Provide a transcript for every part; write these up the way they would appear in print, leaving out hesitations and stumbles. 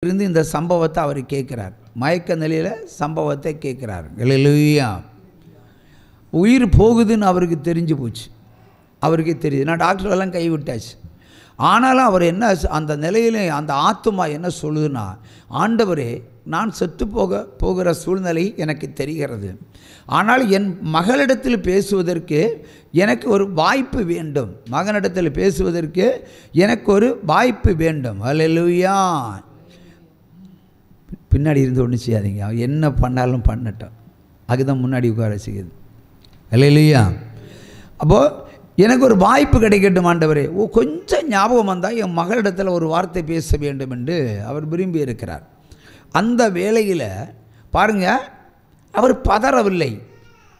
இருந்து இந்த சம்பவத்தை அவர் கேட்குறார். மயக்க நிலையில் சம்பவத்தை கேட்குறார். அல்லேலூயா. உயிர் போகுதுன்னு அவருக்கு தெரிஞ்சு போச்சு. அவருக்கே தெரியுது. நான் டாக்டரெல்லாம் கைவிட்டாச்சு. ஆனாலும் அவர் என்ன அந்த நிலையில் அந்த ஆத்துமா என்ன சொல்லுதுன்னா, ஆண்டவரே, நான் செத்து போகிற சூழ்நிலை எனக்கு தெரிகிறது. ஆனால் என் மகளிடத்தில் பேசுவதற்கு எனக்கு ஒரு வாய்ப்பு வேண்டும். மகனிடத்தில் பேசுவதற்கு எனக்கு ஒரு வாய்ப்பு வேண்டும். அல்லேலூயா. பின்னாடி இருந்து ஒன்றும் செய்யாதீங்க. அவன் என்ன பண்ணாலும் பண்ணட்டும். அதுதான் முன்னாடி உட்கார செய்யுது. அல்லேலூயா. அப்போது எனக்கு ஒரு வாய்ப்பு கிடைக்கட்டும் ஆண்டவரே. கொஞ்சம் ஞாபகம் வந்தால் என் மகளிடத்தில் ஒரு வார்த்தை பேச வேண்டும் என்று அவர் விரும்பி இருக்கிறார். அந்த வேளையில் பாருங்கள், அவர் பதறவில்லை.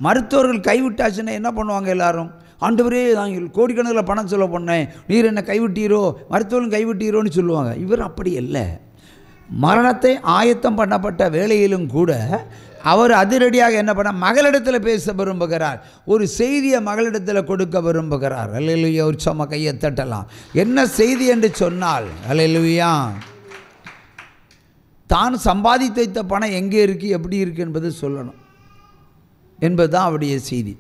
மருத்துவர்கள் கைவிட்டாச்சுன்னா என்ன பண்ணுவாங்க எல்லாரும்? ஆண்டவரே, நான் கோடிக்கணக்கில் பணம் சொல்ல பண்ணேன், நீர் என்னை கைவிட்டீரோ, மருத்துவர்கள் கைவிட்டீரோன்னு சொல்லுவாங்க. இவர் அப்படி இல்லை. மரணத்தை ஆயத்தம் பண்ணப்பட்ட வேளையிலும் கூட அவர் அதிரடியாக என்ன பண்ண, மகளிடத்தில் பேச விரும்புகிறார். ஒரு செய்தியை மகளிடத்தில் கொடுக்க விரும்புகிறார். அல்லேலூயா. ஒரு சும்மா கையை தட்டலாம். என்ன செய்தி என்று சொன்னால், அல்லேலூயா, தான் சம்பாதித்து வைத்த பணம் எங்கே இருக்குது, எப்படி இருக்குது என்பது சொல்லணும் என்பது தான் அவருடைய செய்தி.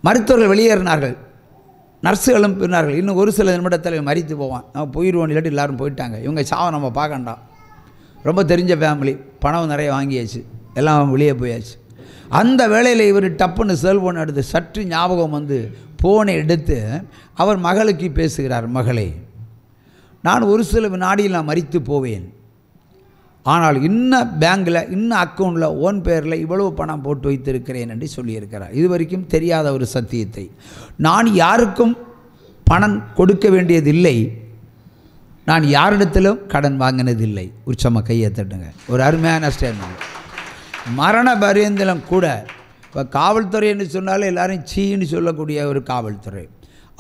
மருத்துவர்கள் வெளியேறினார்கள், நர்ஸுகளும் பின்னார்கள். இன்னும் ஒரு சில நிமிடத்தில் மறித்து போவான், நம்ம போயிடுவோம், இல்லாட்டி எல்லோரும் போயிட்டாங்க, இவங்க சாவை நம்ம பார்க்கண்டாம். ரொம்ப தெரிஞ்ச ஃபேமிலி, பணம் நிறைய வாங்கியாச்சு, எல்லாம் வெளியே போயாச்சு. அந்த வேளையில் இவர் டப்புன்னு செல்ஃபோன் எடுத்து சற்று ஞாபகம் வந்து ஃபோனை எடுத்து அவர் மகளுக்கு பேசுகிறார். மகளே, நான் ஒரு சில வினாடியில் நான் மறித்து போவேன். ஆனால் இன்னும் பேங்கில், இன்னும் அக்கௌண்ட்டில் ஓன் பேரில் இவ்வளவு பணம் போட்டு வைத்திருக்கிறேன் என்று சொல்லியிருக்கிறார். இது வரைக்கும் தெரியாத ஒரு சத்தியத்தை. நான் யாருக்கும் பணம் கொடுக்க வேண்டியதில்லை, நான் யாரிடத்திலும் கடன் வாங்கினதில்லை. உற்சம கையை தட்டுங்க. ஒரு அருமையான ஸ்டேட்மெண்ட். மரண பரியந்தலம் கூட இப்போ காவல்துறை என்று சொன்னாலே எல்லாரும் சீன்னு சொல்லக்கூடிய ஒரு காவல்துறை.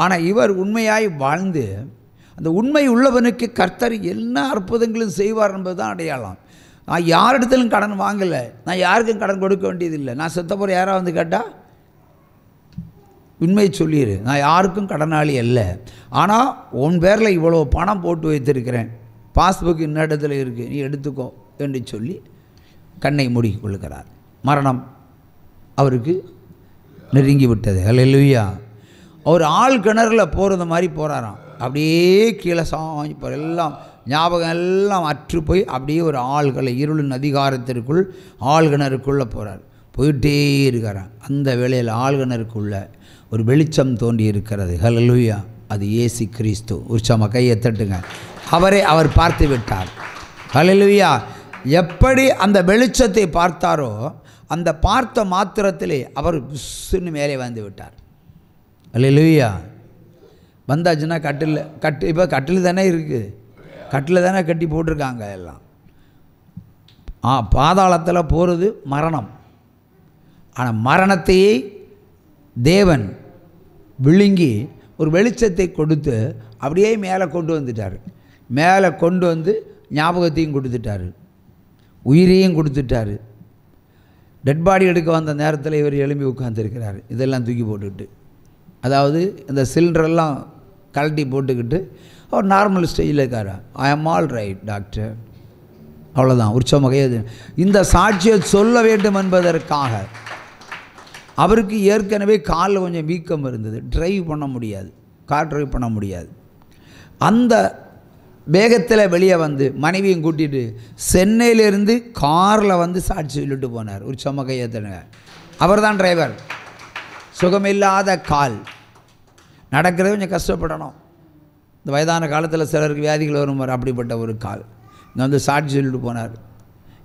ஆனால் இவர் உண்மையாய் வாழ்ந்து அந்த உண்மை உள்ளவனுக்கு கர்த்தர் என்ன அற்புதங்களும் செய்வார் என்பது தான் அடையாளம். நான் யாரிடத்திலும் கடன் வாங்கலை, நான் யாருக்கும் கடன் கொடுக்க வேண்டியதில்லை. நான் செத்த போகிற யாராவது வந்து கேட்டால் உண்மையை சொல்லிடு, நான் யாருக்கும் கடனாளி அல்ல, ஆனால் உன் பேரில் இவ்வளோ பணம் போட்டு வைத்திருக்கிறேன், பாஸ்புக் இன்ன இடத்துல இருக்குது, நீ எடுத்துக்கோ என்று சொல்லி கண்ணை மூடிக் கொள்கிறார். மரணம் அவருக்கு நெருங்கி விட்டது. அல்லேலூயா. அவர் ஆள் கிணறுல போகிறது மாதிரி போகிறாராம். அப்படியே கீழே சாஞ்சி போகிற எல்லாம் ஞாபகம் எல்லாம் அற்று போய் அப்படியே ஒரு ஆள்களை இருளின் அதிகாரத்திற்குள் ஆழ்கிணறுக்குள்ளே போகிறார். போயிட்டே இருக்கிறான். அந்த வேளையில் ஆழ்கிணறுக்குள்ள ஒரு வெளிச்சம் தோன்றி இருக்கிறது. ஹல்லேலூயா. அது இயேசு கிறிஸ்து. உற்சம கையை தட்டுங்க. அவர் பார்த்து விட்டார். ஹல்லேலூயா. எப்படி அந்த வெளிச்சத்தை பார்த்தாரோ அந்த பார்த்த மாத்திரத்திலே அவர் புஷ்ன்னு மேலே வந்து விட்டார். ஹல்லேலூயா. வந்தாச்சுன்னா இப்போ கட்டில் தானே இருக்குது, கட்டில் தானே கட்டி போட்டிருக்காங்க எல்லாம். பாதாளத்தில் போகிறது மரணம். ஆனால் மரணத்தையே தேவன் விழுங்கி ஒரு வெளிச்சத்தை கொடுத்து அப்படியே மேலே கொண்டு வந்துட்டார். மேலே கொண்டு வந்து ஞாபகத்தையும் கொடுத்துட்டார், உயிரையும் கொடுத்துட்டார். டெட் பாடி எடுக்க வந்த நேரத்தில் இவர் எழும்பி உட்காந்துருக்கிறார். இதெல்லாம் தூக்கி போட்டுக்கிட்டு, அதாவது இந்த சிலிண்டரெல்லாம் கழட்டி போட்டுக்கிட்டு அவர் நார்மல் ஸ்டேஜில் இருக்கார். ஐ ஆம் ஆல் ரைட் டாக்டர், அவ்வளோதான். உற்சவ கைது. இந்த சாட்சியை சொல்ல வேண்டும் என்பதற்காக அவருக்கு ஏற்கனவே காலில் கொஞ்சம் வீக்கம் இருந்தது, ட்ரைவ் பண்ண முடியாது, கார் ட்ரைவ் பண்ண முடியாது. அந்த வேகத்தில் வெளியே வந்து மனைவியும் கூட்டிகிட்டு சென்னையிலேருந்து காரில் வந்து சாட்சி சொல்லிட்டு போனார். ஒரு சும கையத்தனுங்க. அவர் தான் டிரைவர். சுகமில்லாத கால், நடக்கிறது கொஞ்சம் கஷ்டப்படணும். இந்த வயதான காலத்தில் சிலருக்கு வியாதிகள் வரும், அப்படிப்பட்ட ஒரு கால். இங்கே வந்து சாட்சி சொல்லிட்டு போனார்.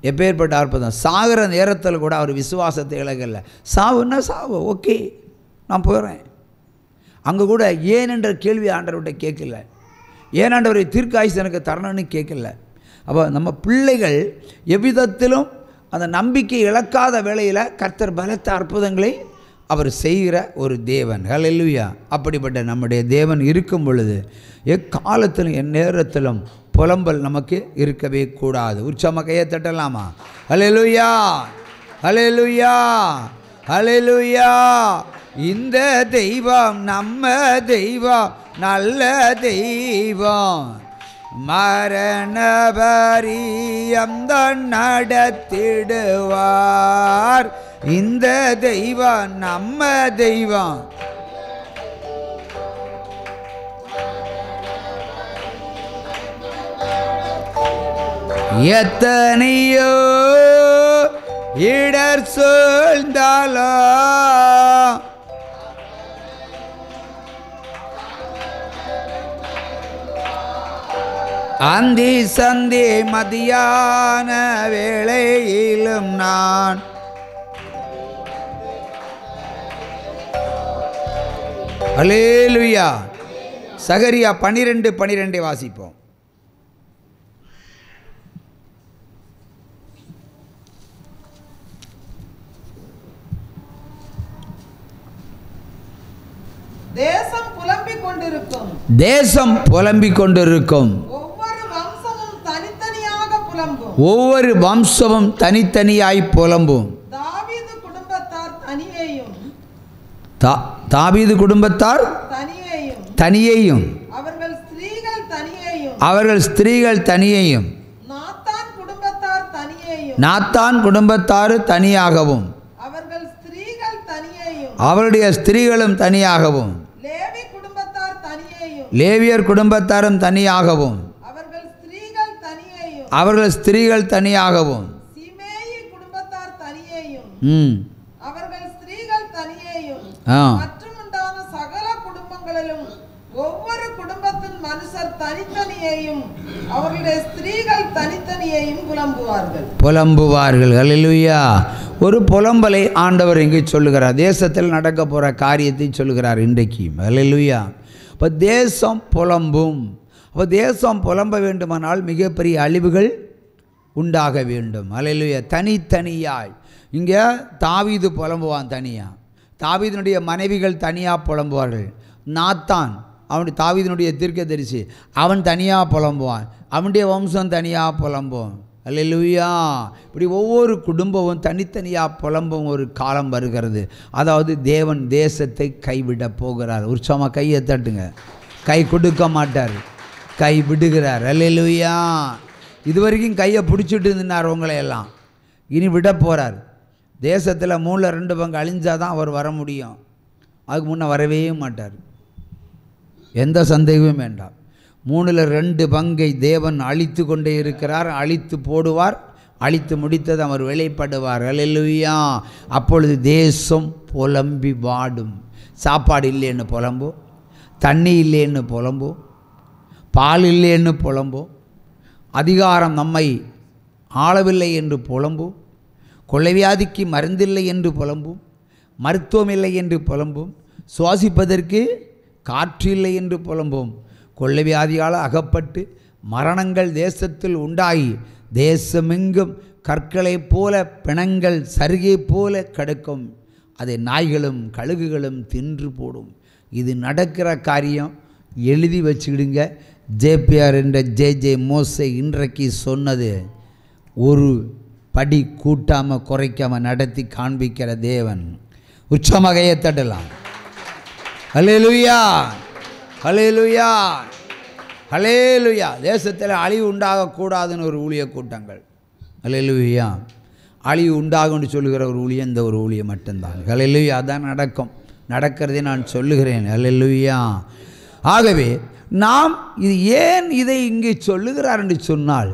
எப்பேற்பட்ட அற்புதம். சாகிற நேரத்தில் கூட அவர் விசுவாசத்தை இழக்கல. சாவுன்னா சாவு, ஓகே நான் போகிறேன். அங்கே கூட ஏன் என்ற கேள்வி ஆண்டவர்கிட்ட கேட்கல. ஏன் ஆண்டவரை தீர்க்காயுசு எனக்கு தரணும்னு கேட்கல. அப்போ நம்ம பிள்ளைகள் எவ்விதத்திலும் அந்த நம்பிக்கை இழக்காத வேளையில் கர்த்தர் பலத்த அற்புதங்களை அவர் செய்கிற ஒரு தேவன். ஹல்லேலூயா. அப்படிப்பட்ட நம்முடைய தேவன் இருக்கும் பொழுது எக்காலத்திலும் எந்நேரத்திலும் புலம்பல் நமக்கு இருக்கவே கூடாது. உற்சவ கையை தட்டலாமா? ஹல்லேலூயா, ஹல்லேலூயா, ஹல்லேலூயா. இந்த தெய்வம் நம்ம தெய்வம், நல்ல தெய்வம். மரண பரியந்தம் நடத்திடுவார். இந்த தெய்வம் நம்ம தெய்வம். எத்தனையோ இடர் சூழ்ந்தாலும் அந்தி சந்தி மதியான வேளையிலும் நான் அல்லேலூயா. சகரியா 12:12 வாசிப்போம். தேசம் புலம்பிக் கொண்டிருக்கும். தேசம் புலம்பிக் கொண்டிருக்கும். ஒவ்வொரு வம்சமும் தனித்தனியாக புலம்பும். ஒவ்வொரு வம்சமும் தனித்தனியாய் புலம்பும். தாவீது குடும்பத்தார் தனியேயும். தாவீது குடும்பத்தார் தனியேயும். அவர்கள் ஸ்திரீகள் தனியேயும். அவர்கள் ஸ்திரீகள் தனியேயும். நாத்தான் குடும்பத்தார் தனியேயும். நாத்தான் குடும்பத்தார் தனியாகவும். அவர்கள் ஸ்திரீகள் தனியேயும். அவருடைய ஸ்திரீகளும் தனியாகவும். லேவி குடும்பத்தார் தனியேயும். லேவியர் குடும்பத்தாரும் தனியாகவும். அவர்கள் ஸ்திரீகள் தனியேயும். அவர்கள் ஸ்திரீகள் தனியாகவும். சிமேயி குடும்பத்தார் தனியேயும். அவர்கள் ஸ்திரீகள் தனியேயும். மற்றும் உண்டான சகல குடும்பங்களிலும் ஒவ்வொரு குடும்பத்தின் மனுஷர் தனித்தனியையும் அவர்களுடைய ஸ்திரீகள் தனித்தனியையும் புலம்புவார்கள். அல்லேலூயா. ஒரு புலம்பலை ஆண்டவர் இங்கே சொல்லுகிறார். தேசத்தில் நடக்க போகிற காரியத்தை சொல்லுகிறார் இன்றைக்கு. அல்லேலூயா. இப்போ தேசம் புலம்பும். அப்போ தேசம் புலம்ப வேண்டுமானால் மிகப்பெரிய அழிவுகள் உண்டாக வேண்டும். அல்லேலூயா. தனித்தனியாய் இங்கே தாவீது புலம்புவான் தனியாக. தாவீதினுடைய மனைவிகள் தனியாக புலம்புவார்கள். நாத்தான் அவனுடைய தாவீதினுடைய தீர்க்கதரிசி அவன் தனியாக புலம்புவான். அவனுடைய வம்சம் தனியாக புலம்பும். அல்லேலூயா. இப்படி ஒவ்வொரு குடும்பமும் தனித்தனியாக புலம்பும் ஒரு காலம் வருகிறது. அதாவது தேவன் தேசத்தை கைவிட போகிறார். உற்சாகமாக கையை தட்டுங்க. கை கொடுக்க மாட்டார், கை விடுகிறார். அல்லேலூயா. இதுவரைக்கும் கையை பிடிச்சிட்டு இருந்தார் உங்களையெல்லாம், இனி விட போகிறார். தேசத்தில் 3/2 பங்கு அழிஞ்சாதான் அவர் வர முடியும். அதுக்கு முன்னே வரவே மாட்டார். எந்த சந்தேகமும் வேண்டாம். 3/2 பங்கை தேவன் அழித்து கொண்டே இருக்கிறார். அழித்து போடுவார். அழித்து முடித்தது அவர் வெளிப்படுவார். அல்லேலூயா. அப்பொழுது தேசம் புலம்பி வாடும். சாப்பாடு இல்லைன்னு புலம்போம், தண்ணி இல்லைன்னு புலம்போம், பால் இல்லைன்னு புலம்போம், அதிகாரம் நம்மை ஆளவில்லை என்று புலம்போம், கொள்ளைவியாதிக்கு மருந்தில்லை என்று புலம்பும், மருத்துவம் இல்லை என்று புலம்பும், சுவாசிப்பதற்கு காற்று இல்லை என்று புலம்பும். கொள்ளைவியாதியால் அகப்பட்டு மரணங்கள் தேசத்தில் உண்டாகி தேசமெங்கும் கற்களைப் போல பிணங்கள் சருகை போல கிடக்கும். அதை நாய்களும் கழுகுகளும் தின்று போடும். இது நடக்கிற காரியம். எழுதி வச்சுக்கிடுங்க. ஜேபிஆர் என்ற ஜே மோசே இன்றைக்கு சொன்னது ஒரு படி கூட்டாமல் குறைக்காமல் நடத்தி காண்பிக்கிற தேவன். உச்சமகையை தட்டலாம். ஹல்லேலூயா, ஹல்லேலூயா, ஹல்லேலூயா. தேசத்தில் அழிவு உண்டாகக்கூடாதுன்னு ஒரு ஊழிய கூட்டங்கள். ஹல்லேலூயா. அழிவு உண்டாகும்னு சொல்லுகிற ஒரு ஊழியம் இந்த ஒரு ஊழியம் மட்டும்தான். ஹல்லேலூயா. அதான் நடக்கும். நடக்கிறதே நான் சொல்லுகிறேன். ஹல்லேலூயா. ஆகவே நாம் இது ஏன் இதை இங்கே சொல்லுகிறார் என்று சொன்னால்,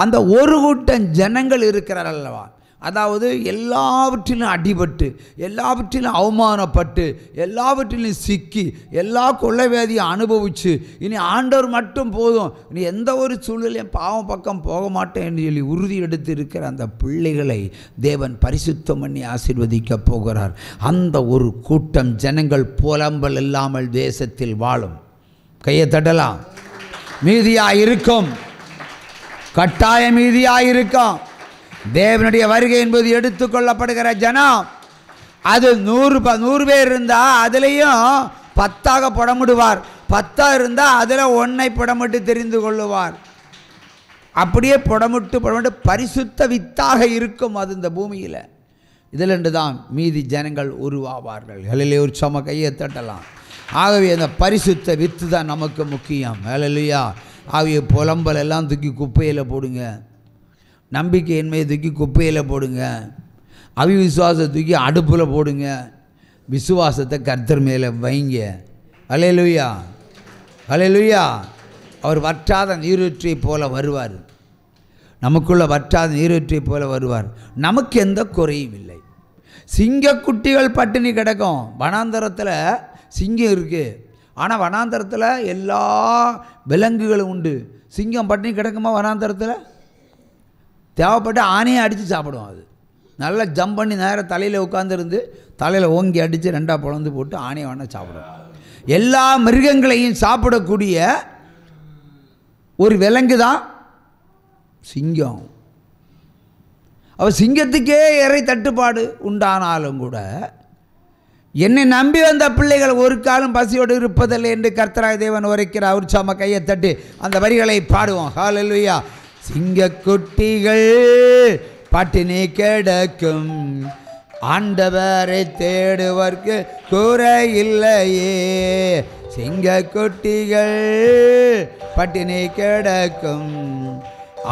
அந்த ஒரு கூட்டம் ஜனங்கள் இருக்கிறார் அல்லவா, அதாவது எல்லாவற்றிலும் அடிபட்டு, எல்லாவற்றிலும் அவமானப்பட்டு, எல்லாவற்றிலும் சிக்கி, எல்லா கொள்ளைவேதியும் அனுபவித்து, இனி ஆண்டவர் மட்டும் போதும், இனி எந்த ஒரு சூழ்நிலையும் பாவம் பக்கம் போக மாட்டேன் என்று சொல்லி உறுதி எடுத்து இருக்கிற அந்த பிள்ளைகளை தேவன் பரிசுத்தம் பண்ணி ஆசீர்வதிக்க போகிறார். அந்த ஒரு கூட்டம் ஜனங்கள் புலம்பல் இல்லாமல் தேசத்தில் வாழும். கையை தட்டலாம். மீதியாக இருக்கும், கட்டாயம் மீதியாக இருக்கும். தேவனுடைய வருகை என்பது எடுத்துக்கொள்ளப்படுகிற ஜனம். அது 100 பேர் இருந்தால் அதுலேயும் 10 புடமிடுவார். 10 இருந்தால் அதில் 1 புடமிட்டு தெரிந்து கொள்ளுவார். அப்படியே புடமிட்டு பரிசுத்த வித்தாக இருக்கும் அது இந்த பூமியில். இதிலிருந்து தான் மீதி ஜனங்கள் உருவாவார்கள். ஹல்லேலூயா. ஒரு சம கையை தட்டலாம். ஆகவே அந்த பரிசுத்த வித்து தான் நமக்கு முக்கியம். ஹல்லேலூயா. ஆவிய புலம்பல் எல்லாம் தூக்கி குப்பையில் போடுங்க. நம்பிக்கையின்மையை தூக்கி குப்பையில் போடுங்க. அவிசுவாசத்தை தூக்கி அடுப்பில் போடுங்க. விசுவாசத்தை கர்த்தர் மேலே வைங்க. அல்லேலூயா, அல்லேலூயா. அவர் வற்றாத நீரூற்றை போல வருவார். நமக்குள்ள வற்றாத நீரூற்றை போல வருவார். நமக்கு எந்த குறையும் இல்லை. சிங்கக்குட்டிகள் பட்டினி கிடக்கும். வனாந்தரத்தில் சிங்கம் இருக்குது. ஆனால் வனாந்தரத்தில் எல்லா விலங்குகளும் உண்டு. சிங்கம் பட்டினி கிடக்குமா வனாந்தரத்தில்? தேவைப்பட்டு ஆணையை அடித்து சாப்பிடும். அது நல்லா ஜம்ப் பண்ணி நேராக தலையில் உட்காந்துருந்து தலையில் ஓங்கி அடித்து ரெண்டாக பொழந்து போட்டு ஆணையை வேணால் சாப்பிடும். எல்லா மிருகங்களையும் சாப்பிடக்கூடிய ஒரு விலங்கு தான் சிங்கம். அவள் சிங்கத்துக்கே இறை தட்டுப்பாடு உண்டானாலும் கூட என்னை நம்பி வந்த பிள்ளைகள் ஒரு காலம் பசியோடு இருப்பதில்லை என்று கர்த்தராகிய தேவன் உரைக்கிறார். உற்சாகமாக கையை தட்டி அந்த வரிகளை பாடுவோம். ஹல்லேலூயா. சிங்கக்குட்டிகள் பட்டினி கிடக்கும், ஆண்டவரை தேடுவர்க்கு குறை இல்லையே. சிங்கக்குட்டிகள் பட்டினி கிடக்கும்,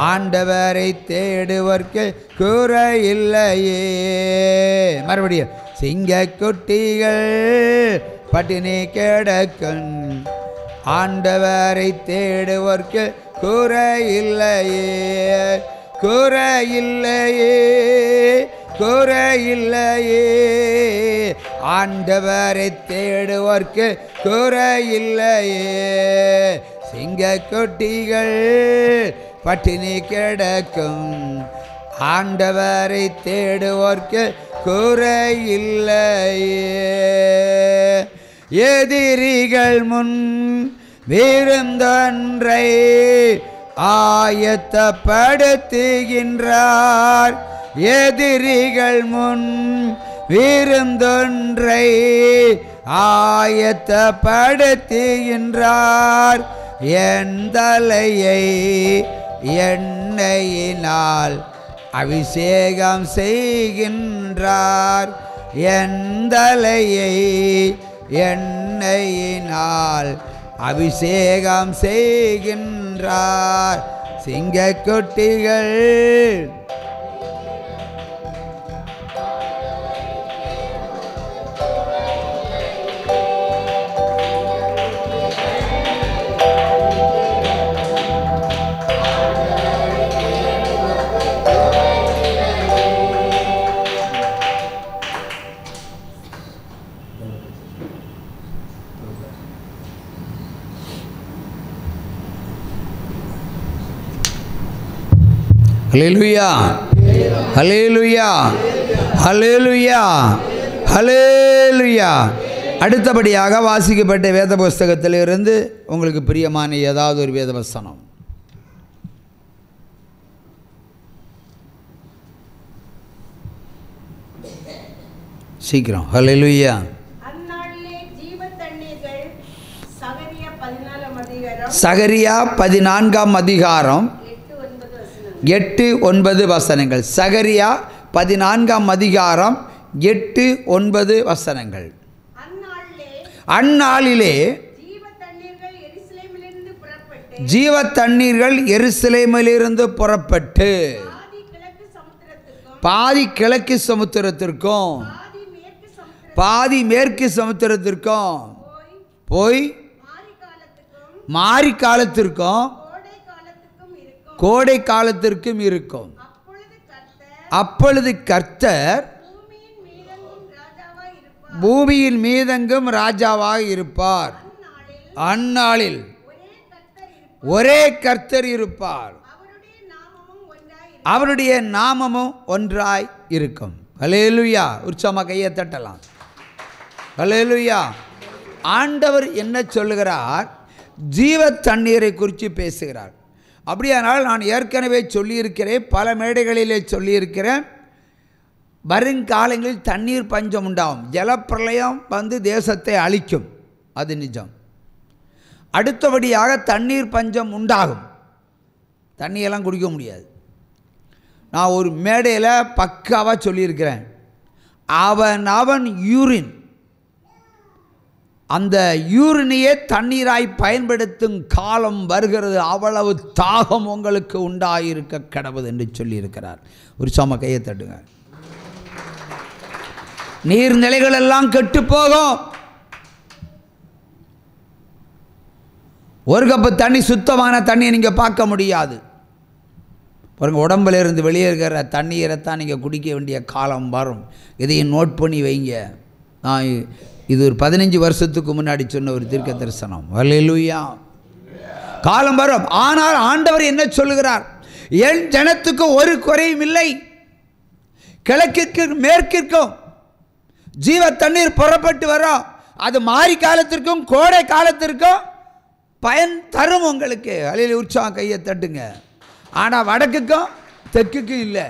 ஆண்டவரை தேடுவர்க்கு குறை இல்லையே. மறுபடியும் சிங்கக்குட்டிகள் பட்டினி கிடக்கும், ஆண்டவரை தேடுவர்க்கு குறை இல்லையே. குறை இல்லையே, குறை இல்லையே. ஆண்டவரை தேடுவர்க்கு குறை இல்லையே. சிங்கக்குட்டிகள் பட்டினி கிடக்கும், ஆண்டவரை தேடுவோர்க்கு குறை இல்லையே. எதிரிகள் முன் விருந்தொன்றை ஆயத்தப்படுத்துகின்றார். எதிரிகள் முன் விருந்தொன்றை ஆயத்தப்படுத்துகின்றார். என் தலையை எண்ணெயினால் அபிஷேகம் செய்கின்றார். என் தலையை எண்ணெயினால் அபிஷேகம் செய்கின்றார். சிங்கக்குட்டிகள் ஹல்லேலூயா, ஹல்லேலூயா, ஹல்லேலூயா, ஹல்லேலூயா. அடுத்தபடியாக வாசிக்கப்பட்ட வேத புஸ்தகத்திலிருந்து உங்களுக்கு பிரியமான ஏதாவது ஒரு வேத வசனம். சீக்கிரம். ஹல்லேலூயா. சகரியா 14ஆம் அதிகாரம் 8-9 வசனங்கள். சகரியா 14ஆம் அதிகாரம் 8-9 வசனங்கள். அந்நாளிலே ஜீவ தண்ணீர்கள் எருசலேமிலிருந்து புறப்பட்டு பாதி கிழக்கு சமுத்திரத்திற்கும் பாதி மேற்கு சமுத்திரத்திற்கும் போய் மாரி காலத்திற்கும் கோடை காலத்திற்கும் இருக்கும். அப்பொழுது கர்த்தர் பூமியின் மீதெங்கும் ராஜாவாக இருப்பார். அந்நாளில் ஒரே கர்த்தர் இருப்பார், அவருடைய நாமமும் ஒன்றாய் இருக்கும். ஹல்லேலூயா. உற்சாகமாக கையை தட்டலாம். ஹல்லேலூயா. ஆண்டவர் என்ன சொல்லுகிறார்? ஜீவ தண்ணீரை குறித்து பேசுகிறார். அப்படியானால் நான் ஏற்கனவே சொல்லியிருக்கிறேன், பல மேடைகளிலே சொல்லியிருக்கிறேன், வருங்காலங்களில் தண்ணீர் பஞ்சம் உண்டாகும். ஜலப்பிரளயம் வந்து தேசத்தை அழிக்கும், அது நிஜம். அடுத்தபடியாக தண்ணீர் பஞ்சம் உண்டாகும். தண்ணியெல்லாம் குடிக்க முடியாது. நான் ஒரு மேடையில் பக்காவாக சொல்லியிருக்கிறேன், அவன் யூரின் அந்த யூரினையே தண்ணீராய் பயன்படுத்தும் காலம் வருகிறது, அவ்வளவு தாகம் உங்களுக்கு உண்டாயிருக்க கடவுது என்று சொல்லியிருக்கிறார். ஒரு சம கையை தட்டுங்க. நீர்நிலைகள் எல்லாம் கெட்டு போகும். ஒரு கப்பு தண்ணி, சுத்தமான தண்ணியை நீங்கள் பார்க்க முடியாது. பாருங்க, உடம்புல இருந்து வெளியே இருக்கிற தண்ணீரைத்தான் நீங்கள் குடிக்க வேண்டிய காலம் வரும். இதையும் நோட் பண்ணி வைங்க. நான் இது ஒரு 15 வருஷத்துக்கு முன்னாடி சொன்ன ஒரு தீர்க்க தரிசனம். அல்லேலூயா. காலம் வரும். ஆனால் ஆண்டவர் என்ன சொல்லுகிறார்? என் ஜனத்துக்கு ஒரு குறையும் இல்லை. கிழக்கிற்கும் மேற்கிற்கும் ஜீவ தண்ணீர் புறப்பட்டு வரும். அது மாரி காலத்திற்கும் கோடை காலத்திற்கும் பயன் தரும் உங்களுக்கு. அல்லேலூயா. உற்சாகம் கையை தட்டுங்க. ஆனால் வடக்குக்கும் தெற்குக்கும் இல்லை,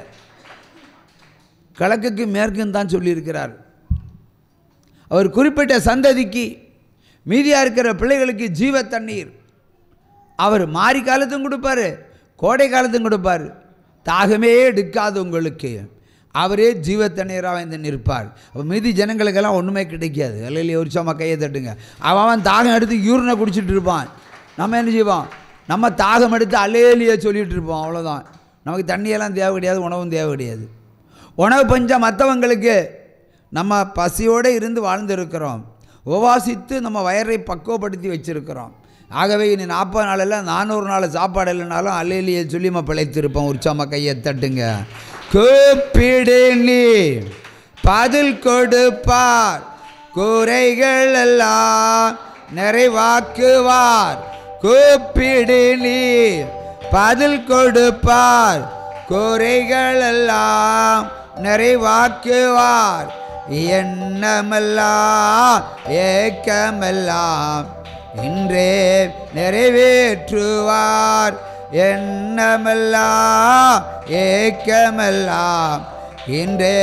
கிழக்குக்கும் மேற்கும் தான் சொல்லியிருக்கிறார். அவர் குறிப்பிட்ட சந்ததிக்கு, மீதியாக இருக்கிற பிள்ளைகளுக்கு ஜீவ தண்ணீர் அவர் மாரி காலத்தும் கொடுப்பார், கோடை காலத்தும் கொடுப்பார். தாகமே எடுக்காது உங்களுக்கு, அவரே ஜீவ தண்ணீராக வந்து நிற்பார். அப்போ மீதி ஜனங்களுக்கெல்லாம் ஒன்றுமே கிடைக்காது. அல்லையிலே ஒரு சம கையை தட்டுங்க. அவன் தாகம் எடுத்து யூரினை குடிச்சிட்டு இருப்பான். நம்ம என்ன செய்வோம்? நம்ம தாகம் எடுத்து அல்லேலியே சொல்லிகிட்டு இருப்போம். அவ்வளோதான். நமக்கு தண்ணியெல்லாம் தேவை கிடையாது, உணவும் தேவை கிடையாது. உணவு பஞ்சம் மற்றவங்களுக்கு, நம்ம பசியோடு இருந்து வாழ்ந்துருக்கிறோம். உபவாசித்து நம்ம வயரை பக்குவப்படுத்தி வச்சுருக்கிறோம். ஆகவே இனி 40 நாளில் 400 நாள் சாப்பாடு இல்லைனாலும் அல்லேலியே சொல்லி நம்ம பிழைத்திருப்போம். உற்சாம கையை தட்டுங்க. கூப்பிடு நீ பதில் கொடுப்பார், குறைகள் எல்லாம் நிறைவாக்குவார். கூப்பிடு நீ பதில் கொடுப்பார், குறைகள் எல்லாம் நிறைவாக்குவார். எண்ணமெல்லாம் ஏக்கமெல்லாம் இன்றே நிறைவேற்றுவார். எண்ணமெல்லாம் ஏக்கமெல்லாம் இன்றே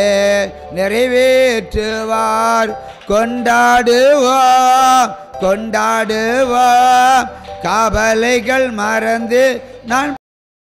நிறைவேற்றுவார். கொண்டாடுவோம் கொண்டாடுவோம், கவலைகள் மறந்து நான்